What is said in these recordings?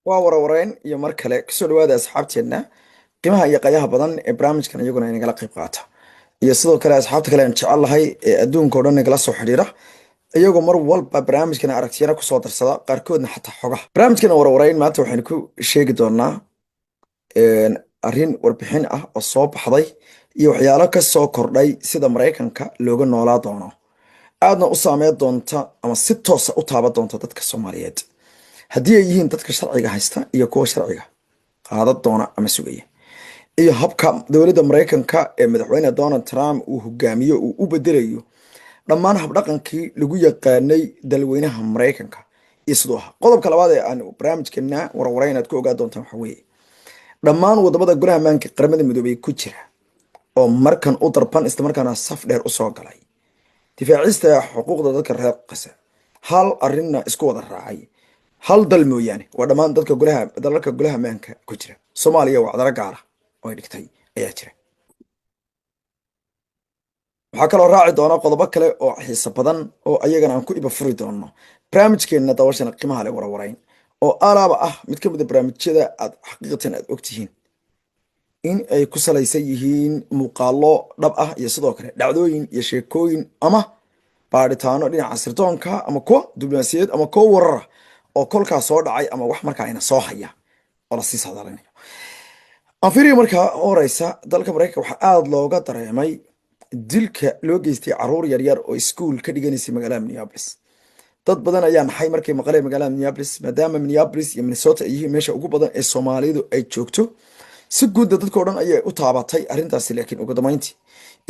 waa warwareyn iyo mar kale kusoo dhawaada asxaabteenna qiimaha iyo qayaha badan ee barnaamijkan iyaguna inagala qayb qaata iyo sidoo kale asxaabta kale aan jecel lahay ee adduunka oo dhan nagala soo xidhiira iyagoo mar walba barnaamijkan aragtiyana kusoo darsada qaarkoodna xataa xogaha barnaamijkan warwareyn maanta waxaynu ku sheegi doonaa arrin warbixin ah oo soo baxday iyo waxyaalo ka soo kordhay sida maraykanka looga noolaa doono aadna u saameyn doonta ama si toosa u taaban doonta dadka Soomaaliyeed haddii ay yihiin dadka sharciga haysta iyo kuwa sharciga qaadan doona ama sugaya iyo habka dowladda Mareykanka ee madaxweyne Donald Trump uu hogaamiyo uu u bedelayo dhammaan habdhaqankii lagu yaqaanay dalweynaha Mareykanka iyo sidoo qodobka labaad ee aan barnaamijkeena warwareyn aad ku ogaa doontaan waxa weeye dhammaan wadamada golaha ammaanka qaramada midoobay ku jira oo markan u darban isla markaana saf dheer u soo galay difaacista xuquuqda dadka reer Gaza hal arrinna isku wada raacay hal dal mooyaane waa dhammaan dalalka golaha ammaanka ku jira Soomaaliya waa cadara gaar ah oo ay dhigtay ayaa jira waxaa kaloo raaci doona qodobo kale oo xiiso badan oo ayagana aan ku iba furi doono barnaamijkeena daawashana qiimaha leh warwareyn oo alaaba ah mid ka mid ah barnaamijyada aad xaqiiqatan aad ogtihiin in ay ku salaysan yihiin muuqaallo dhab ah iyo sidoo kale dhacdooyin iyo sheekooyin ama baaritaano dhinaca sirdoonka ama kuwa diblomaasiyadeed ama kuwa warar ah oo kolkaas soo dhacay ama wax markaa ina soo haya oo la sii saadaalinayo aan fiiriyo markaa horeysa dalka Mareykanka waxaa aad looga dareemay dilka loo geystay caruur yaryar oo iskuul ka dhiganaysay magaalada Minneapolis dad badan ayaa naxay markay maqalay magaalada Minneapolis maadaama Minneapolis iyo Minnesota ay yihiin meesha ugu badan ee Soomaalidu ay joogto si guud dadka oo dhan ayay u taabatay arrintaasi laakiin ugu dambeyntii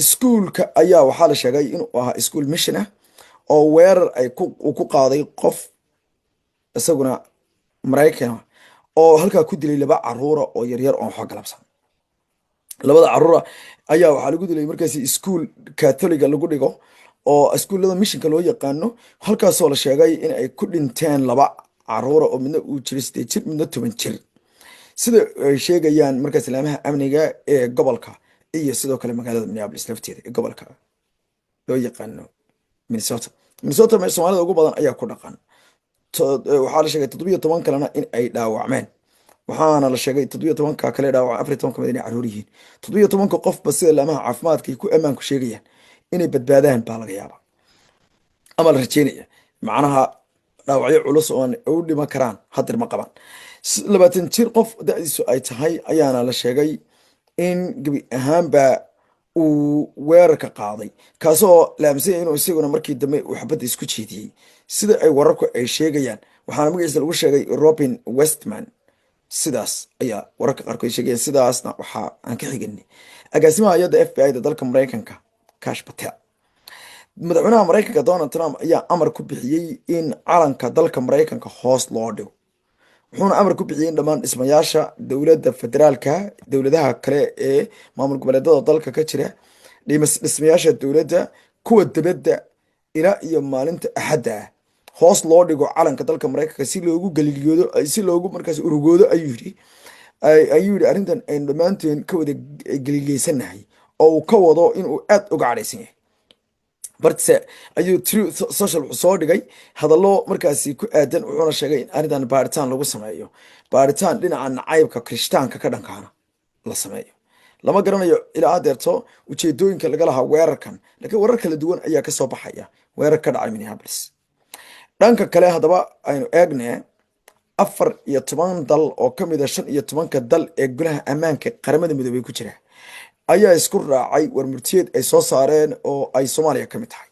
iskuulka ayaa waxaa la sheegay inuu ahaa iskuul mission ah oo weerar ay ku qaaday qof isaguna Mareykan oo halkaa ku dilay laba caruur oo yaryar oo xog galabsan labada caruur ayaa waxaa lagu dilay markaasi iskuul Catholic lagu dhigo oo iskuulada missionka loo yaqaano halkaas oo la sheegay in ay ku dhinteen laba caruur oo midna uu jiray 8 jir midna 10 jir sida ay sheegayaan markaas ilaamaha amniga ee gobolka iyo sidoo kale magaalada Minneapolis lafteeda ee gobolka loo yaqaano Minnesota Soomaalida ugu badan ayaa ku dhaqan waxaa la sheegay 17 kalena in ay dhaawacmeen waxaana la sheegay 17 kale dhaawac 14 kamid inay caruur yihiin 17 qofba sida ilaamaha caafimaadka ku ammaan ku sheegayaan inay badbaadaan baa laga yaabaa ama la rajeynaya macnaha dhaawacyo culus oo u dhima karaan hadir ma qabaan 20 jir qof da'diisu ay tahay ayaana la sheegay in gabi ahaanba uu weerarka qaaday kaasoo laamsay inuu isaguna markii dambe uu xabadda isku jeediyay sida ay wararku ay sheegayaan waxaana magaciisa lagu sheegay Robin Westman sidaas ayaa wararka qaarkood sheegayaan sidaasna waxa aan ka xignay agaasimaha hay'adda FBI da dalka Mareykanka Kash Patel madaxweynaha Mareykanka Donald Trump ayaa amar ku bixiyay in calanka dalka Mareykanka hoos loo dhigo wuxuuna amar ku bixiyay dhammaan dhismayaasha dowladda federaalka dowladaha kale ee maamul goboleedyada dalka ka jira dhismayaasha dowladda kuwa dibadda ilaa iyo maalinta Axadda hoos loo dhigo calanka dalka Mareykanka si loogu galiliyoodo si loogu markaas urugoodo ayuu yiri arrintan ay dhamaanteen ka wada galiliyeysanahay oo ka wado inuu aad uga cadhaysan yahay bartse ayuu social soo dhigay hadallo markaasi ku aadan wuxuuna sheegay in arrintan baaritaan lagu sameeyo baaritaan dhinaca nacaybka Kirishtaanka ka dhankaana la sameeyo lama garanayo ilaa adeerto ujeedooyinka laga lahaa weerarkan laakiin warar kala duwan ayaa ka soo baxaya weerar ka dhacay Minneapolis dhanka kale hadaba aynu eegnay 14 dal oo ka mid ah 15 dal ee golaha ammaanka qaramada midoobay ku jira ayaa isku raacay warmurtiyeed ay soo saareen oo ay Soomaaliya ka mid tahay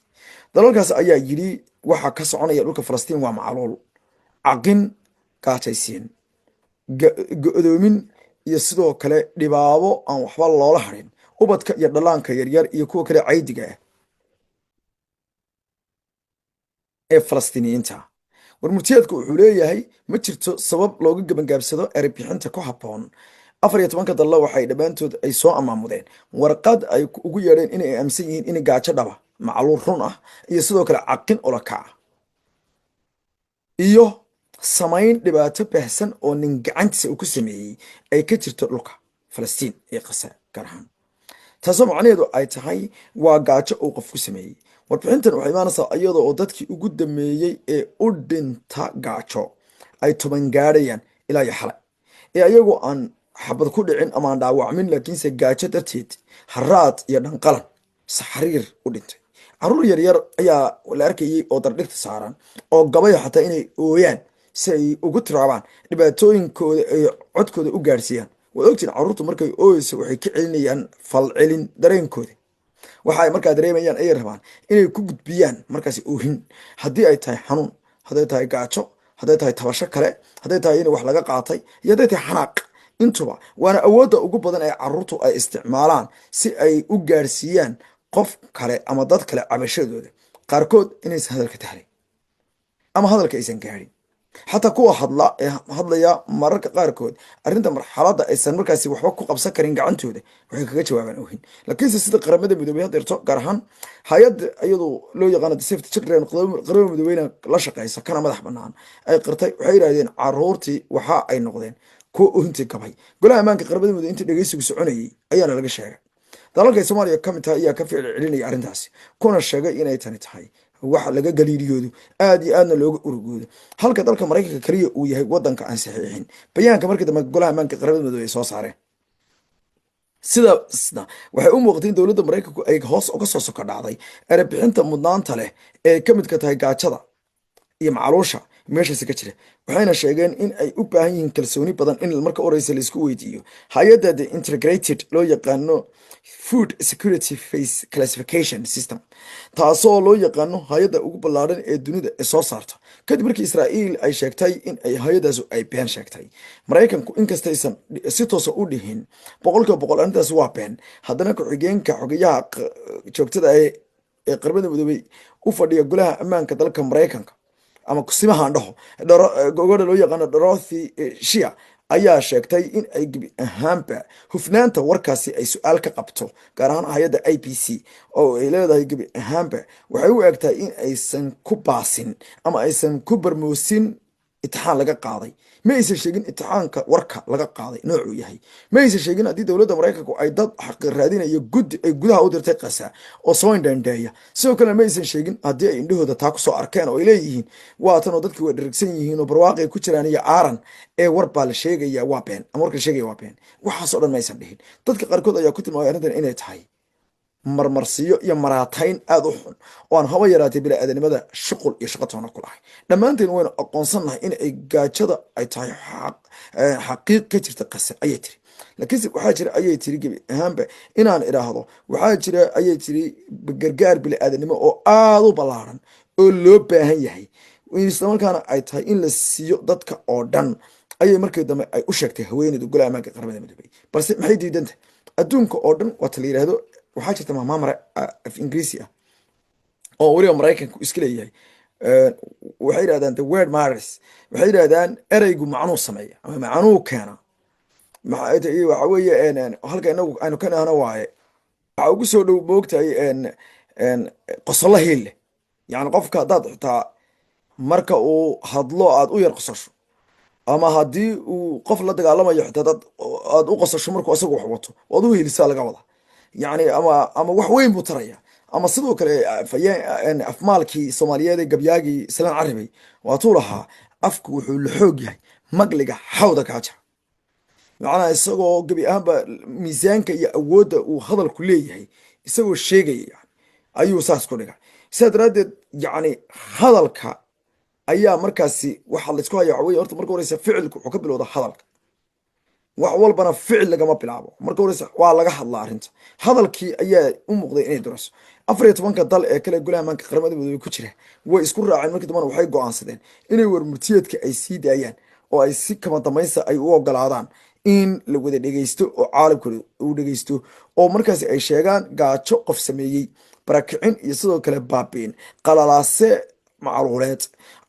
dalalkaas ayaa yiri waxa ka soconaya dhulka Falastiin waa macaluul aqin qaataysiin go'doomin iyo sidoo kale dhibaabo aan waxba loola harin ubadka iyo dhalaanka yaryar iyo kuwa kale caydiga ah ee Falastiiniyiinta warmurtiyeedku wuxuu leeyahay ma jirto sabab looga gabangaabsado erebixinta ku habboon 14 dal waxay dhamaantood ay soo amaamudeen warqad ay ugu yeedheen inay aaminsan yihiin in gaajo dhaba macaluul run ah iyo sidoo kale aqin ula kaca iyo samayn dhibaato baahsan oo nin gacantiisa uu ku sameeyay ay ka jirto dhulka Falastiin ee Gaza gaar ahaan taasoo macnaheedu ay tahay waa gaajo uu qof ku sameeyay warbixintan waxay imaanaysaa iyadoo oo dadkii ugu dameeyay ee u dhinta gaajo ay 10 gaarayaan ilaa iyo xalay ee ayagoo aan xabad ku dhicin ama aan dhaawacmin laakiinse gaajo darteed haraad iyo dhanqalan saxariir u dhintay. caruur yaryar ayaa la arkayey oo dardhigta saaran oo gabayo xataa inay ooyaan si ay ugu tiraabaan dhibaatooyinkooda ay codkooda u gaadhsiiyaan. waad ogtiin caruurtu markay ooyeyso waxay ka celinayaan falcelin dareenkooda. waxa ay markaa dareemayaan ayay rabaan inay ku gudbiyaan markaasi oohin, haddii ay tahay xanuun, hadday tahay gaajo, hadday tahay tabasho kale, hadday tahay in wax laga qaatay, iyo hadday tahay xanaaq. intuba waana awoodda ugu badan ee caruurtu ay isticmaalaan si ay u gaadhsiiyaan qof kale ama dad kale cabashadooda, qaarkood inaysan hadalka tahlin ama hadalka aysan gaadhin. xataa kuwa hadlaya mararka qaarkood arrinta marxaladda aysan markaasi waxba ku qabsan karin gacantooda waxay kaga jawaabaan oohin. laakiinse sida qaramada midoobey hadeerto, gaar ahaan hay-adda iyadu loo yaqaano The Save the Children, qaramada midoobeyna la shaqeysa kana madax banaan, ay qirtay. waxay yidhahdeen caruurtii waxa ay noqdeen kuwa oohintii gabay. golaha ammaanka qaramada midoobey intii dhegeysigu soconayey ayaana laga sheegay. dalalkay soomaaliya ka mid tahay ayaa ka ficil celinaya arrintaasi, kuna sheegay inay tani tahay wax laga galiiriyoodo aad iyo aadna looga urugoodo, halka dalka maraykanka kaliya uu yahay wadanka aan saxiixin bayaanka markii dambe golaha ammaanka qaramada midoobey ay soo saareen. sidaasna waxay u muuqatay in dowladda maraykanku ay hoos uga soo soka dhacday erebixinta mudnaanta leh ee ka midka tahay gaajada iyo macaluusha meeshaasi ka jira. waxayna sheegeen in ay u baahan yihiin kalsooni badan in marka horeysa laisku weydiiyo hay-adda the integrated loo yaqaano food security face classification system, taasoo loo yaqaano hay-adda ugu ballaaran ee dunida ee soo saarta, kadib markii israa'iil ay sheegtay in ay hay-addaasu ay been sheegtay. maraykanku inkastaysan si toosa u dhihin 100% arrintaasi waa been, haddana ku-xigeenka xogayaha joogtada ee qaramada midoobey u fadhiya golaha ammaanka dalka maraykanka ama kusimahaan dhaho gabadha loo yaqaano Dorothy Shia ayaa sheegtay in ay gebi ahaanba hufnaanta warkaasi ay su-aal ka qabto, gaar ahaan hay-adda IPC oo ay leedahay gebi ahaanba waxay u egtahay in aysan ku baasin ama aysan ku barmoosin itixaan laga qaaday. ma aysan sheegin itixaanka warka laga qaaday noocuu yahay. ma aysan sheegin haddii dowladda maraykanku ay dad xaqi raadinayo guddi ay gudaha u dirtay qasa oo soo indhandheeya. sidoo kale ma aysan sheegin haddii ay indhahooda taa kusoo arkeen oo ay leeyihiin waatan oo dadkii way dharagsan yihiin oo barwaaqi ku jiraan iyo aaran ee war baa la sheegaya waa been ama warka la sheegaya waa been. waxaasoo dhan ma aysan dhihin. dadka qaarkood ayaa ku tilmaamay arrintan inay tahay marmarsiyo iyo maraatayn aad u xun oo aan haba yaraatay bini-aadanimada shuqul iyo shaqo toona ku lahay. dhammaanteen waynu aqoonsannahay in ay gaajada ay tahay xaqiiq ka jirta qase ayay tiri. laakiinse waxaa jira ayay tiri gebi ahaanba inaan idhaahdo waxaa jira ayay tiri gargaar bini-aadanimo oo aad u ballaaran oo loo baahan yahay, islamarkaana ay tahay in la siiyo dadka oo dhan ayay markii dambe ay u sheegtay haweeneydu golaha ammaanka qaramada midoobey. balse maxay diidanta adduunka oo dhan waata la yidhaahdo. waxaa jirta mahmaamare af ingiriisi ah oo weliba maraykanku iska leeyahay. waxay yidhahdaan the word matters. waxay yidhahdaan ereygu macnuu sameeya ama macnuu keena. waxa weeye halka inagu aynu ka nahno waaye waxaa ugu soo dhow moogtahay qosollo hiil leh. yacni qofka haddaad xitaa marka uu hadlo aad u yar qosasho, ama haddii uu qof la dagaalamayo xitaa aad u qosasho markuu asagu wax wato waad u helisaa laga wada. yacni ama wax weyn buu taraya. ama sidoo kale afmaalkii soomaaliyeed ee gabyaagii islaan carabey waatuu lahaa afku wuxuu la xoog yahay magliga xawda kaaja. macnaha isagoo gebi ahaanba miisaanka iyo awoodda uu hadalku leeyahay isagoo sheegaya yani ayuu saas ku dhigay. sidaa daraaddeed yacni hadalka ayaa markaasi waxa laysku haya waxa weye horta marka horeysa ficilku wuxuu ka bilowda hadalka. wax walbana ficil lagama bilaabo. marka horeysa waa laga hadlaa arrinta. hadalkii ayaa u muuqday inay durayso. 14 dal ee kale golaha ammaanka qaramada midoobey ku jira way isku raaceen. markii dambena waxay go'aansadeen inay warmurtiyeedka ay sii daayaan oo ay si kama dambaysa ay u ogolaadaan in la wada dhegeysto oo caalamkooda uu dhegeysto, oo markaasi ay sheegaan gaajo qof sameeyey, barakicin iyo sidoo kale baabiin, qalalaase macaluuleed,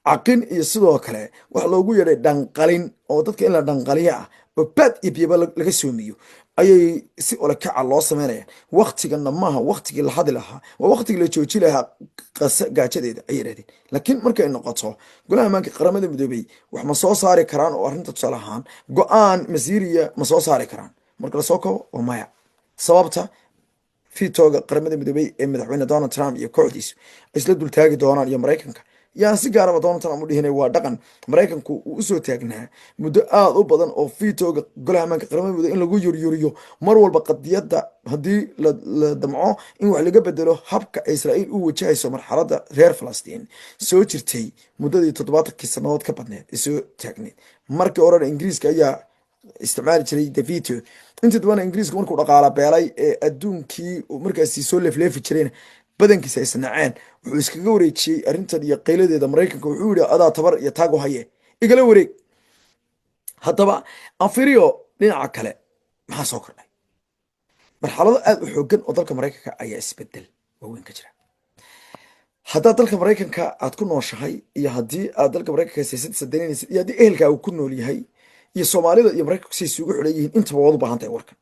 caqin iyo sidoo kale wax loogu yeedhay dhanqalin oo dadka in la dhanqaliyo ah oo baad iyo biyaba laga soomiyo ayay si olakaca loo sameynayaan. waktigana maaha waktigii la hadli lahaa, waa waktigii la jooji lahaa qase gaajadeeda ayay yidhahdeen. laakiin markay noqoto golaha ammaanka qaramada midoobey wax ma soo saari karaan oo arrinta tusaale ahaan go-aan masiiriya ma soo saari karaan. marka lasoo kabo oo maya. sababta fiitooga qaramada midoobey ee madaxweyne Donald Trump iyo kooxdiisu ay isla dultaagi doonaan iyo Maraykanka yaan si gaaraba Donald Trump u dhihinay waa dhaqan Maraykanku uu usoo taagnaa muddo aad u badan oo fiitooga golaha ammaanka qaramada midoobay in lagu yuryuriyo mar walba qadiyadda haddii la damco in wax laga bedelo habka Israa'iil u wajahayso marxaladda reer Falastiin soo jirtay muddadii 70 sanadood ka badneed soo taagneed markii hore Ingiriiska ayaa isticmaali jiray veto inta badan Ingiriiska markuu dhaqaala beelay ee adduunkii markaasi soo leefleefi jireen badankiisa ay sanaceen wuxuu iskaga wareejiyay arrintan iyo qayladeeda Maraykanka wuxuu yiri adaa tabar iyo taago haye igala wareeg haddaba anfiriyo dhinaca kale maxaa soo kordhay marxalado aad u xooggan oo dalka Maraykanka ayaa isbedel waaweyn ka jira hadda dalka Maraykanka aad ku nooshahay iyo haddii aad dalka Maraykanka siyaasadda daneynaysid iyo haddii ehelka uu ku nool yahay iyo Soomaalida iyo Maraykanku si isugu xidhan yihiin intaba wada baahan tahay warkan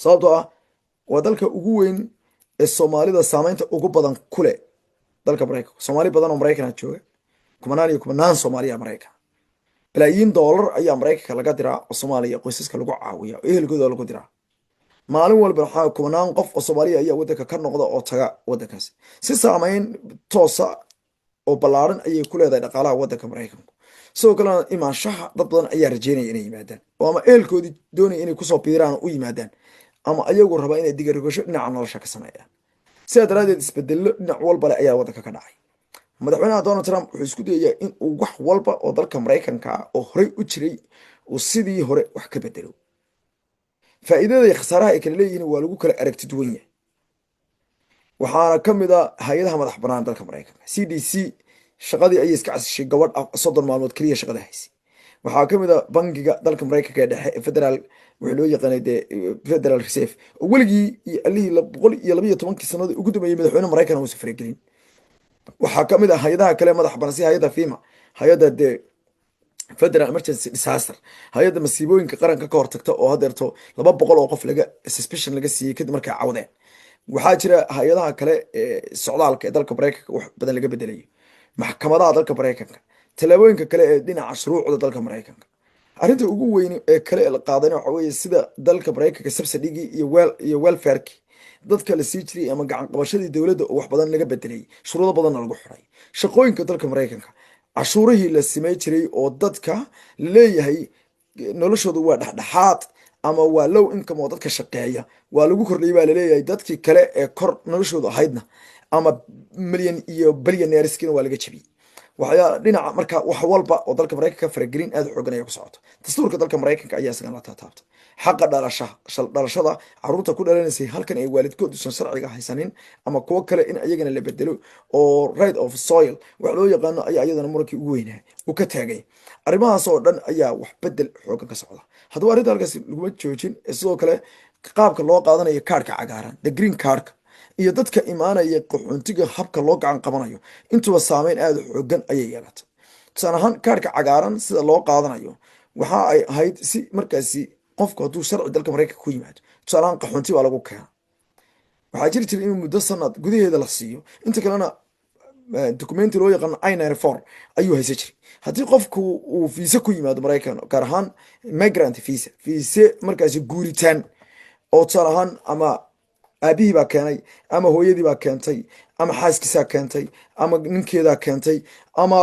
sababtoo ah waa dalka ugu weyn ee Soomaalida saameynta ugu badan ku leh dalka Maraykanka Soomaali badan oo Maraykan jooga kumanaan Soomaaliya Maraykan bilaayiin dollar ayaa Maraykanka laga diraa oo Soomaaliya qoysaska lagu caawiyo ehelkooda lagu diraa maalin walba waxaa kumanaan qof oo Soomaaliya ayaa wadanka ka noqda oo taga wadankaas si saameyn toosa oo ballaaran ayay ku leedahay dhaqaalaha wadanka Maraykanka sidoo kale imaanshaha dad badan ayaa rajeynaya inay yimaadaan oo ama ehelkoodii doonaya inay kusoo biiraan u yimaadaan ama ayagu raba inay digarogasho dhinaca nolosha ka sameeyaan sidaa daraadeed isbedello dhinac walba leh ayaa wadanka ka dhacay madaxweynaha Donald Trump wuxuu isku dayayaa in uu wax walba oo dalka Maraykanka oo horey u jiray uu sidii hore wax ka bedelo faa'iidada iyo khasaaraha ay kala leeyihiin waa lagu kala aragti duwan yahay waxaana ka mid ah hay'adaha madax bannaan dalka Maraykanka CDC shaqadii ayay iska casishay gabadh 30 maalmood kaliya shaqada haysay waxaa ka mid ah bangiga dalka Maraykanka ee dhexe federal wuxuu loo yaqaanay Federal Reserve oo weligii iyo allihii 112 sanad ugu dambeeyay madaxweynaha Maraykanka uu safar gelin waxaa ka mid ah hay'adaha kale madax bannaan si hay'adda FEMA hay'adda Federal Emergency Disaster hay'adda masiibooyinka qaranka ka hortagta oo hadeerto 200 oo qof laga suspicion laga siiyay kadib markay cawdeen waxaa jira hay'adaha kale ee socdaalka ee dalka Maraykanka wax badan laga bedelayo maxkamadaha dalka Maraykanka talaabooyinka kale ee dhinaca shuruucda dalka Maraykanka arrinta ugu weyn ee kale la qaadanay waxa weeye sida dalka Maraykanka subsidy iyo welfare dadka la sii jiray ama gacan qabashadii dawladda oo wax badan laga bedelay shuruudo badan lagu xiray shaqooyinka dalka Maraykanka cashuurihii la samey jiray oo dadka leeyahay noloshoodu waa dhaxdhaxaad ama waa low income oo dadka shaqeeya waa lagu kordhiyay baa la leeyahay dadkii kale ee kor noloshoodu ahaydna ama milyan iyo billionaireskiina waa laga jabiyay waxyaa dhinaca marka wax walba oo dalka Maraykanka faragelin aad u xooggan ay ku socoto dastuurka dalka Maraykanka ayaa isaga la taabtay xaqa dhalashada caruurta ku dhalanaysa halkan ay waalidkood usan sharciga haysanin ama kuwa kale in ayagana la bedelo oo right of soil wax loo yaqaano ayaa iyadana muranki ugu weynaa uu ka taagay arrimahaas oo dhan ayaa wax bedel xooggan ka socda haddaba arrinta halkaas laguma joojin sidoo kale qaabka loo qaadanayo kaarka cagaaran the green card iyo dadka imaanaya qaxoontiga habka loo gacan qabanayo intuba saameyn aad u xooggan ayay yeelatay tusaale ahaan kaarka cagaaran sida loo qaadanayo waxa ay ahayd si markaasi qofku hadduu sharci dalka Maraykanka ku yimaado tusaale ahaan qaxoonti waa lagu keenaa waxaa jiri jiray in muddo sanad gudaheeda la siiyo inta kalena documenti loo yaqaan I-94 ayuu haysan jiray haddii qofku uu fiisa ku yimaado Maraykan gaar ahaan migrant fiisa markaasi guuritaan oo tusaale ahaan ama aabihii baa keenay ama hooyadii baa keentay ama xaaskiisaa keentay ama ninkeedaa keentay ama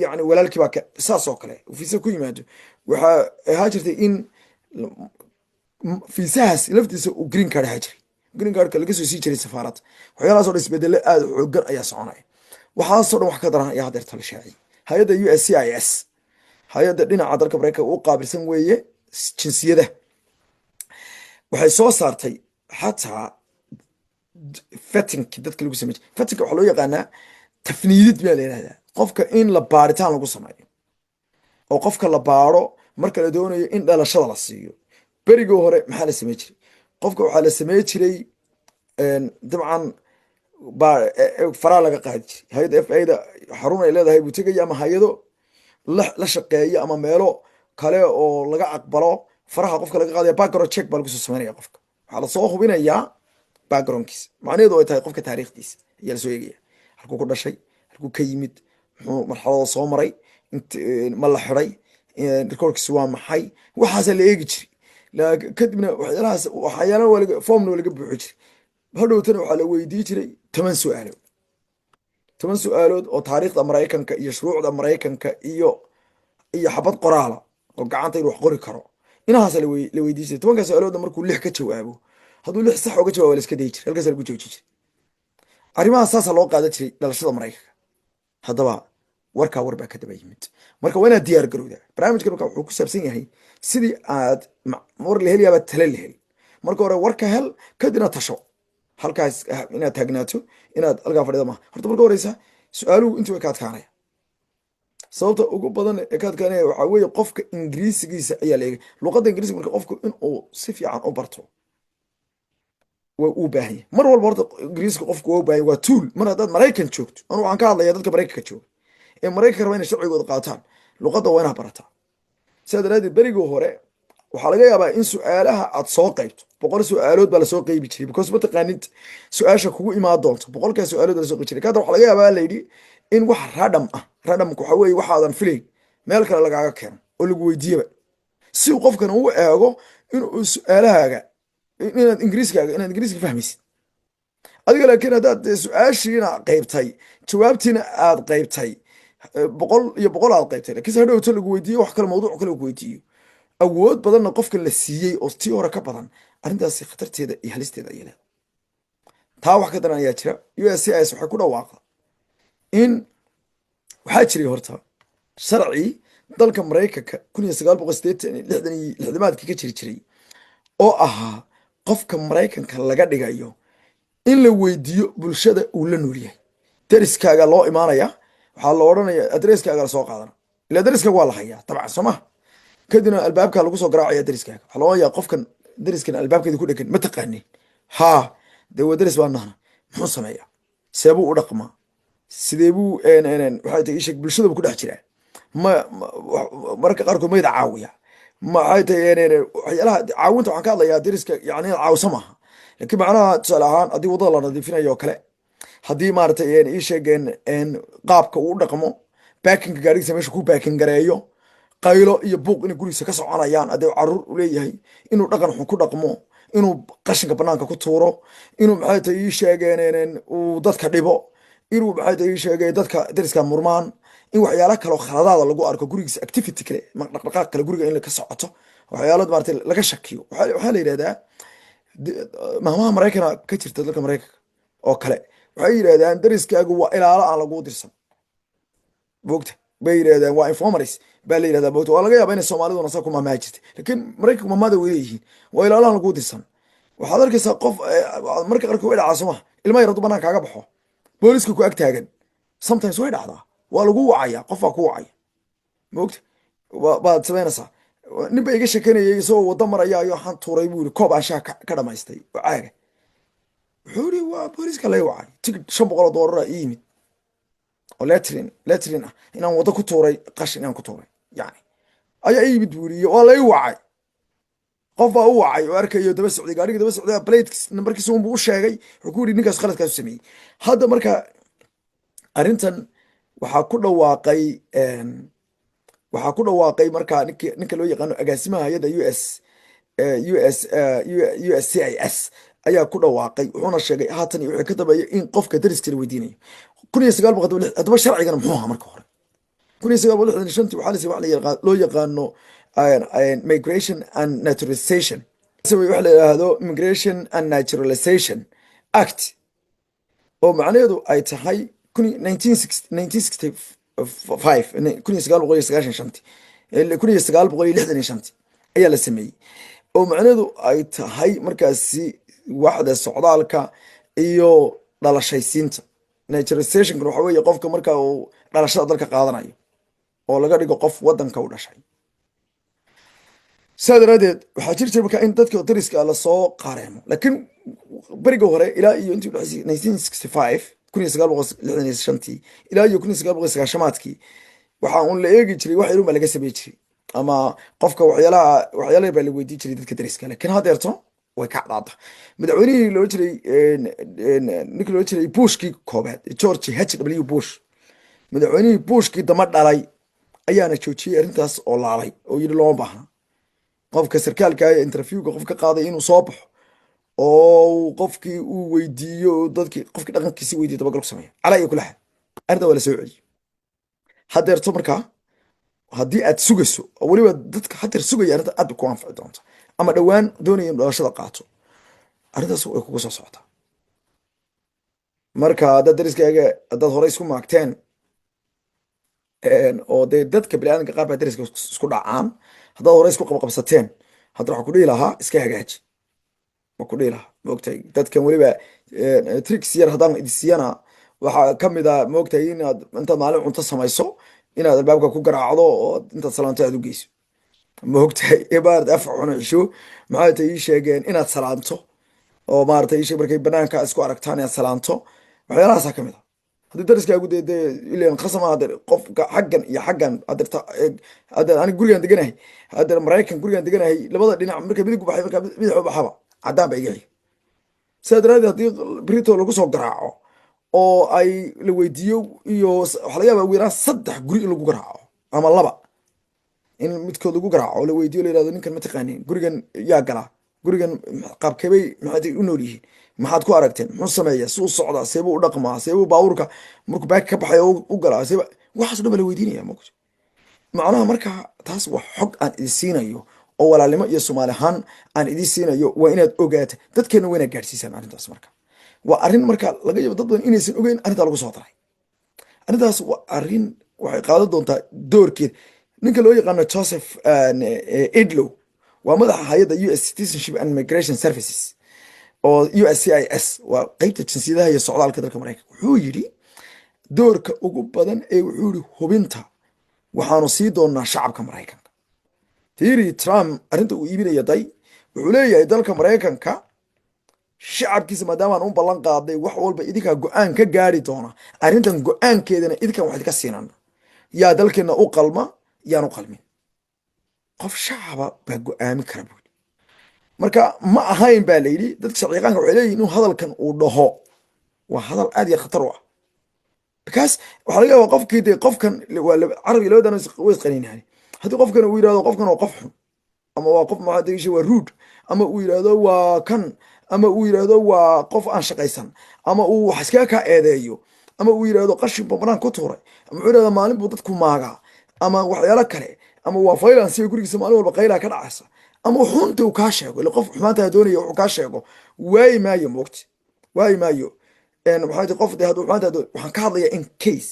yani walaalkii baa saas oo kale fiisa ku yimaado waxaa ahaa jirtay in fiisahaas laftiisa uu green card ahaa jiray green cardka laga soo sii jiray safaaradda waxyaalahaasoo dhan isbedelo aad u xooggan ayaa soconaya waxaasoo dhan wax ka daran ayaa hadeerta la shaaciyay hay'adda USCIS hay'adda dhinaca dalka Maraykanka u qaabilsan weeye jinsiyada waxay soo saartay xataa vetting dadka lagu sameeyay vetting waxa loo yaqaanaa tafniidid baa la yiraahdaa qofka in la baaritaan lagu sameeyo oo qofka la baaro marka la doonayo in dhalashada la siiyo beriga hore maxaa la sameeyay jiray qofka waxa la sameeyay jiray dabcan faraa laga qaadi jiray hay'adda FAA xarun ay leedahay buu tagay ama hay'ado la shaqeeyo ama meelo kale oo laga aqbalo faraha qofka laga qaadayo background check baa lagu soo sameeyaa qofka waxa la soo hubinayaa backgroundkiisa macnaheedu ay tahay qofka taariikhdiisa ayaa la soo eegaya halkuu ku dhashay halkuu ka yimid muxuu marxalada soo maray ma la xiray recordkiisu waa maxay waxaasa la eegi jiray kadibna waxyaalaha formna waa laga buuxi jiray hadhowtana waxaa la weydiin jiray 10 su'aalo toban su-aalood oo taariikhda maraykanka iyo shuruucda maraykanka iyo xabad qoraala oo gacanta inuu wax qori karo inahaas la weydiisay. tobankaa su-aaloodna markuu 6 ka jawaabo, hadduu 6 sax uga jawaabo la iska dayi jiray, halkaas lagu jooji jiray. arrimahaas saasaa loo qaadan jiray dhalashada maraykanka. haddaba warkaa war baa ka daba yimid. marka waa inaad diyaar garowdaa. barnaamijkan marka wuxuu ku saabsan yahay sidii aad war la helayaaba tale la heli. marka hore warka hel, kadibna tasho. halkaas inaad taagnaato, inaad halkaa fadhida maaha. horta marka horeysa su-aaluhu intii way ka adkaanaya. sababta ugu badan ee ka adkaanaya waxaa weeye qofka ingiriisigiisa ayaa la eegay. luqadda ingiriisiga marka qofku inuu si fiican u barto waa uu baahan yahay. mar walba horta ingiriiska qofku waa u baahan yahay, waa tool. mar haddaad maraykan joogto, anu waxaan ka hadlaya dadka maraykanka jooga ee maraykanka raba inay sharcigooda qaataan, luqadda waa inaad barataa. sidaa daraadeed berigii hore waxaa laga yaabaa in su-aalaha aad soo qaybto 100 su-aalood baa lasoo qaybi jiray, because mataqaanid su-aasha kugu imaan doonto 100kaa su-aalood baa lasoo qaybi jiray. kada waxaa laga yaabaa layidhi in wax radham ah, radhamka waxaa weeye waxaadan filayn meel kale lagaaga keeno oo lagu weydiiyaba, si uu qofkan uu eego inuu su-aalahaaga inaad ingiriiska fahmaysid. adiga laakiin haddaad su-aashiina qaybtay, jawaabtiina aad qaybtay, 100 iyo 100 aad qaybtay, laakiinse hadhowto lagu weydiiyo wax kale, mawduuc kale lagu weydiiyo, awood badanna qofka la siiyey oo tii hore ka badan, arrintaasi khatarteeda iyo halisteeda ayay leedahay. taa wax ka daran ayaa jira. USCIS waxay ku dhawaaqda in waxaa jiray horta sharci dalka maraykanka 1960maadkii ka jiri jiray oo ahaa qofka maraykanka laga dhigayo in la weydiiyo bulshada uu la nool yahay. dariskaaga loo imaanaya, waxaa la odhanaya adreskaaga lasoo qaadana, ila dariskaaga waa la hayaa dabcan soo maha. kadibna albaabkaa lagu soo garaacaya dariskaaga, waxaa loo hayaa qofkan dariskan albaabkeeda ku dhegan ma taqaanin. haa dee waa daris baa nahna, muxuu sameeyaa, seebuu u dhaqmaa, sidee buu waxay tahay isheg bulshadaba ku dhex jiraa, mararka qaarkood mayda caawiya, maxay tahay waxyaalaha caawinta. waxaan ka hadlayaa dariska yani inaad caawisa maaha, laakiin macnaha tusaale ahaan haddii wadada la nadiifinayo oo kale, haddii maaratay ii sheegeen qaabka uu dhaqmo, baakinka gaarigiisa meesha ku baakin gareeyo, qaylo iyo buuq inay gurigiisa ka soconayaan, haddii caruur u leeyahay, inuu dhaqan xun ku dhaqmo, inuu qashinka banaanka ku tuuro, inuu maxay tahay ii sheegeen uu dadka dhibo, inuu maxay tahay ii sheegay dadka dariska murmaan, in waxyaala kale oo khaladaada lagu arko gurigiisa, activity kale, dhaqdhaqaaq kale guriga in ka socoto, waxyaalo maaratay laga shakiyo. waxaa la yidhahdaa mahmaha maraykana ka jirta dalka maraykanka oo kale, waxay yidhahdaan dariskaagu waa ilaalo aan laguu dirsan. bogta bay yidhahdaan waa informers baa la yidhahdaa bogta. waa laga yaaba inay soomaaliduna saa ku mahmaha jirtay, laakiin maraykanka mahmada way leeyihiin, waa ilaalo aan laguu dirsan. waxaad arkaysaa qof marka qarka way dhacaa sooma, ilma yar hadduu banaan kaaga baxo, booliska ku ag taagan, sometimes way dhacdaa, waa lagu wacaya, qof baa ku wacaya, mogta baad samaynaysaa. nin ba iga shekanayay isagoo wada maraya ayo waxaan tuuray buu yiri koob aan shaah ka dhamaystay oo caaga. wuxuu yiri waa booliska lay wacay, tigid $500 ii yimid oo letrin ah inaan wada ku tuuray qashin inaan ku tuuray, yani ayaa ii yimid buu yiri, waa lay wacay. qof baa u wacay oo arkayo daba socday, gaariga daba socday, plate numberkiisa uun buu u sheegay, wuxuu ku yiri ninkaas khaladkaas u sameeyey. hadda marka arrintan waxaa ku dhawaaqay markaa ninka loo yaqaano agaasimaha hayadda USCIS ayaa ku dhawaaqay, wuxuuna sheegay haatan iyo wixii ka dambeeya in qofka dariska la weydiinayo. 1900 haddaba sharcigana muxuu ahaa marka hore? 1965 waxaa loo yaqaano migration and naturalization, waxa la yidhaahdo Immigration and Naturalization Act, oo macnaheedu ay tahay 1965 ayaa la sameeyey, oo macnaheedu ay tahay markaasi waxda socdaalka iyo dhalashaysiinta. naturalizationka waxa weeye qofka marka uu dhalashada dalka qaadanayo oo laga dhigo qof wadanka u dhashay. sidaa daraadeed waxaa jiri jira marka in dadka dariska lasoo qareemo, laakiin beriga hore ilaa iyo intii 1965 ilaa iyo 1990 waxaa uun la eegi jiray wax yarun baa laga samey jiray, ama qofka waxyaala baa la weydiin jiray dadka dariska. laakiin haddeerto way ka cadaada. madaxweynihii ninkii loo jiray bushkii koobaad, George H.W. Bush, madaxweynihii bushkii dama dhalay ayaana joojiyey arrintaas oo laalay oo yidhi looma baahna qofka sarkaalka interviewga qof ka qaaday inuu soo baxo oo qofkii uu weydiiyo, dadkii qofkii dhaqankiisi weydiiyo dabagal ku sameeyo calaa iyo kula xad. arrinta waa la soo celiyey haddeerto markaa haddii aad sugayso oo weliba dadka haddeer sugaya arrinta aad bay ku anfici doonta ama dhowaan doonaya in dhalashada qaato arrintaas way kugu soo socotaa marka haddaad dariskaaga haddaad horey isku maagteen oo dee dadka biniaadanka qaar baa dariska isku dhacaan haddaad horey isku qabqabsateen hadda waxaa ku dhihi lahaa iska hagaaji ma ku dhihi lahaa maogtahay dadkan weliba tricks yar haddaan idisiyana waxaa ka mid a maogtahay inaad intaad maalin cunto samayso inaad albaabka ku garaacdo oo intaad salaanto aad u geyso maogtahay ebaard afar cuno cisho maxaa ta ii sheegeen inaad salaanto oo maarata ii sheeg markay banaanka isku aragtaan inaad salaanto waxyaalahaasaa ka mid a haddii dariskaagu dee ilan khasama hadeer qofka xaggan iyo xaggan hadeerta hadeer aniga gurigaan deganahay hadeer maraykan gurigaan deganahay labada dhinac marka midig u baxay marka bidix u baxaba caddaan ba iga xig sidaa daraadeed haddii brito lagu soo garaaco oo ay la weydiiyo iyo waxa laga yaaba ugu yaraan 3 guri in lagu garaaco ama 2 in midkood lagu garaaco oo la weydiiyo la yirahdo ninkan ma taqaaniin gurigan yaa galaa gurigan qaabkeebay maxaad u nool yihiin maxaad ku aragteen muxuu sameeyaa suu socdaa seebuu u dhaqmaa seebuu baabuurka markuu baag ka baxay u galaa seeba waxaas dhan baa la weydiinaya ma ogta macnaha marka taas waa xog aan idin siinayo oo walaalnimo iyo Soomaali ahaan aan idin siinayo waa inaad ogaato dadkeena waa inaad gaarsiisaan arrintaas marka waa arrin marka laga yaabo dad badan inaysan ogeyn arrinta lagu soo daray arrintaas waa arrin waxay qaadan doontaa doorkeed ninka loo yaqaano Joseph Edlow waa madaxa hay'adda US Citizenship and Migration Services oo USCIS waa qaybta jinsiyadaha iyo socdaalka dalka Mareykanka wuxuu yiri doorka ugu badan ee wuxuu yiri hubinta waxaanu sii doonaa shacabka Mareykanka Thierry Trump arrinta uu iibinaya day wuxuu leeyahay dalka Mareykanka shacabkiisa maadaama aan u ballan qaaday wax walba idinka go'aan ka gaari doona arrintan go'aankeedana idinkan wax idinka siinaan yaa dalkeena u qalma yaan u qalmin qof shacaba baa go'aami kara buu marka ma ahayn baa layidhi dadka sharciyaqaanka waxay leeyihin inuu hadalkan uu dhaho waa hadal aad iyo khatar u ah because waxaa laga yaabaa qofkii dee qofkan carabi labadan way isqaniinahay haddii qofkan uu yidhahdo qofkan waa qof xun ama waa qof maxaa degisha waa ruud ama uu yidhahdo waa kan ama uu yidhahdo waa qof aan shaqaysan ama uu wax iskaga kaa eedeeyo ama uu yidhahdo qashin banaan ku tuuray ama wuxuu yidhahda maalin buu dadku maagaa ama waxyaalo kale ama waa faylansiga gurigiisa maalin walba qaylaa ka dhacaysa ama xunta uu kaa sheego ila qof xumaanta doonaya wuxuu kaa sheego waayi maayo moogti waayi maayo waxaa qof de hadduu xumaanta waxaan ka hadlayaa in case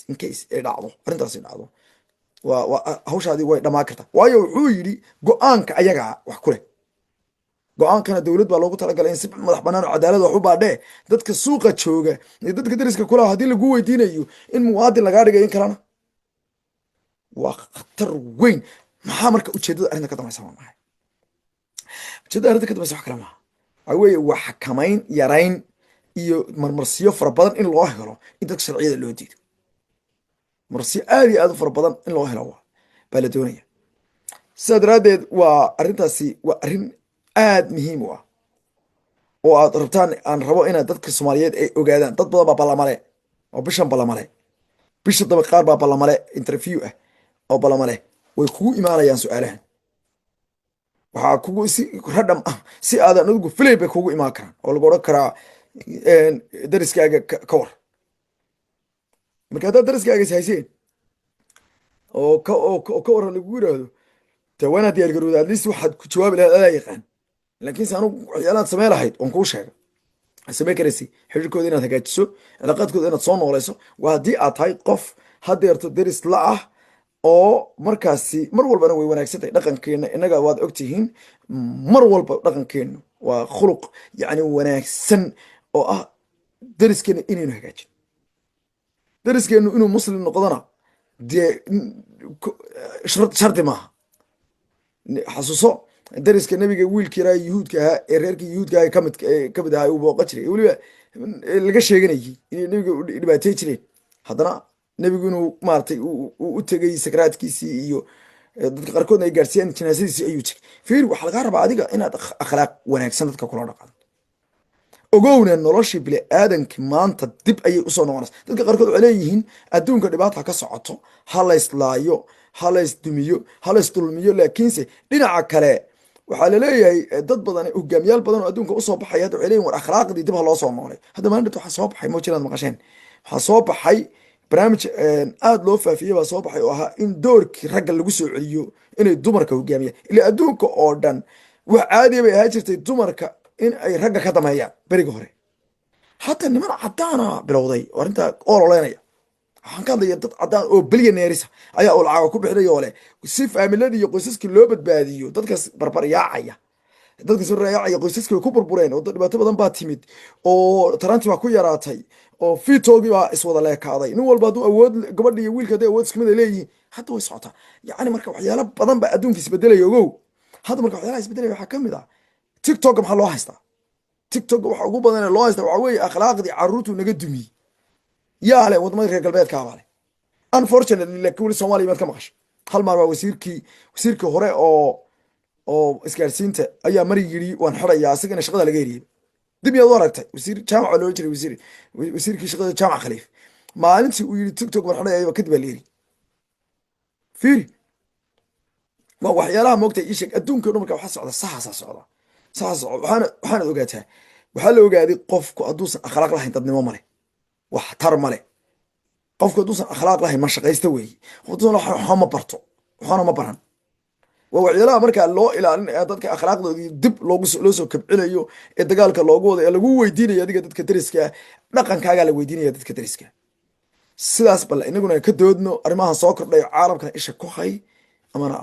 ay dhacdo arrintaasi dhacdo waa hawshaadii way dhamaan kartaa waayo wuxuu yidhi go-aanka ayagaa wax ku leh go-aankana dowlad baa loogu talagalay in si madax bannaan oo cadaalad wax u baadhee dadka suuqa jooga iyo dadka dariska kulaha haddii lagu weydiinayo in muwaadin lagaa dhigay in kalena waa khatar weyn maxaa marka ujeedada arrinta ka dambaysa waa maxay ujeedada arrinta ka dambaysa wax kale maaha waxaa weeye waa xakamayn yarayn iyo marmarsiyo fara badan in loo helo in dadka sharciyada loo diido marmarsiyo aad iyo aad u fara badan in loo helo baa la doonaya sidaa daraaddeed waa arrintaasi waa arrin aad muhiim u ah oo aad rabtaan aan rabo inaad dadka Soomaaliyeed ay ogaadaan dad badan baa ballamale oo bishan ballamale bisha daba qaar baa ballamale interview ah oo ballamale way kugu imaanayaan su'aalahan waxaa kugu si radham ah si aadan adigu filay bay kugu imaan karaan oo lagu oran karaa dariskaaga ka war marka haddaad dariskaaga is hayseen oo ka waran lagu yidhaahdo dee waa inaad diyaargarowda at least waxaad ku jawaabi lahayd adaa yaqaan laakiinse anugu waxyaalaad samey lahayd oon kuu sheega samey karaysi xiriirkooda inaad hagaajiso cilaaqaadkooda inaad soo noolayso waa haddii aad tahay qof hadeerto deris la ah oo markaasi mar walbana way wanaagsan tahay dhaqankeena innaga waad ogtihiin mar walba dhaqankeenu waa khuluq yacni wanaagsan oo ah deriskeena inaynu hagaajin deriskeenu inuu muslim noqdona dee shardi maaha xasuuso dariska nabiga wiilkii yaraa yuhuudka ahaa ee reerkii yuhuudka ahaa kamid ahaa uu booqa jiray weliba laga sheeganayay inay nabiga dhibaatay jireen haddana nabigu inuu maaragtay u tegay sakaraadkiisii iyo dadka qaarkoodna ay gaarsiiyeen janaasadiisii ayuu tegay fiir waxaa lagaa rabaa adiga inaad akhlaaq wanaagsan dadka kula dhaqan ogowna noloshii bini aadankii maanta dib ayay usoo noqonaysa dadka qaarkood waxay leeyihiin adduunka dhibaata ka socoto ha layslaayo ha laysdumiyo ha laysdulmiyo laakiinse dhinaca kale waxaa laleeyahay dad badan hogaamiyaal badan oo adduunka usoo baxaya hadda waxay leeyihin war akhlaaqdii dib ha loo soo noolay hadda maalin dhibta waxaa soo baxay ma jiraad maqasheen waxaa soo baxay barnaamij aad loo faafiyey baa soo baxay oo ahaa in doorkii ragga lagu soo celiyo inay dumarka hogaamiyaan ila adduunka oo dhan wax caadiya bay ahaan jirtay dumarka in ay ragga ka dameeyaan beriga hore hataa niman caddaana bilowday oo arrintaa ololeynaya waxaan ka hadlaya dad caddaan oo bilyaneerisa ayaa uu lacaga ku bixinaya oo leh si faamiladii iyo qoysaskii loo badbaadiyo dadkaas barbar yaacaya dadka soo raacaya qoysaskii way ku burbureen oo dhibaato badan baa timid oo tarantii baa ku yaraatay oo fiitoogii baa iswada leekaaday nin walba hadduu awood gabadha iyo wiilka hadday awood isku mid ay leeyihiin hadda way socotaa yacni marka waxyaalo badan baa adduunka isbedelaya ogow hadda marka waxyaalaha isbedelaya waxaa ka mid ah tiktok maxaa loo haystaa tiktok waxa ugu badan ee loo haystaa waxaa weeye akhlaaqdii carruurtu naga dumiyey yaa leh wadamada reer galbeedka baa leh unfortunately laakiin weli soomaaliya maad ka maqasho hal maar waa wasiirkii hore oo isgaarsiinta ayaa mari yidhi waan xidhayaa asigana shaqada laga eriyey dib yaad u aragtay wasiir jaamaca loo jiray wasiirkii shaqada jaamac khaliif maalintii uu yidhi tiktok waan xidhayaba kadib baa la eri fiiri waa waxyaalaha moogta ii sheeg adduunka o dhan marka waxa socda saxaasaa socda waxaanad ogaataa waxaa la ogaaday qofku hadduusan akhlaaq lahayn dadnimo male wax tar male qofku hadduusan akhlaaq lahayn ma shaqaysta weeye qoftuusan waxba ma barto waxaana ma baran waa waxyaalaha markaa loo ilaalinaya dadka akhlaaqdoodii dib loo soo kabcinayo ee dagaalka loogu wada ee lagu weydiinayo adiga dadka dariska dhaqankaagaa la weydiinaya dadka dariska sidaas bal inaguna ka doodno arrimahan soo kordhayo caalamkana isha ku hay amana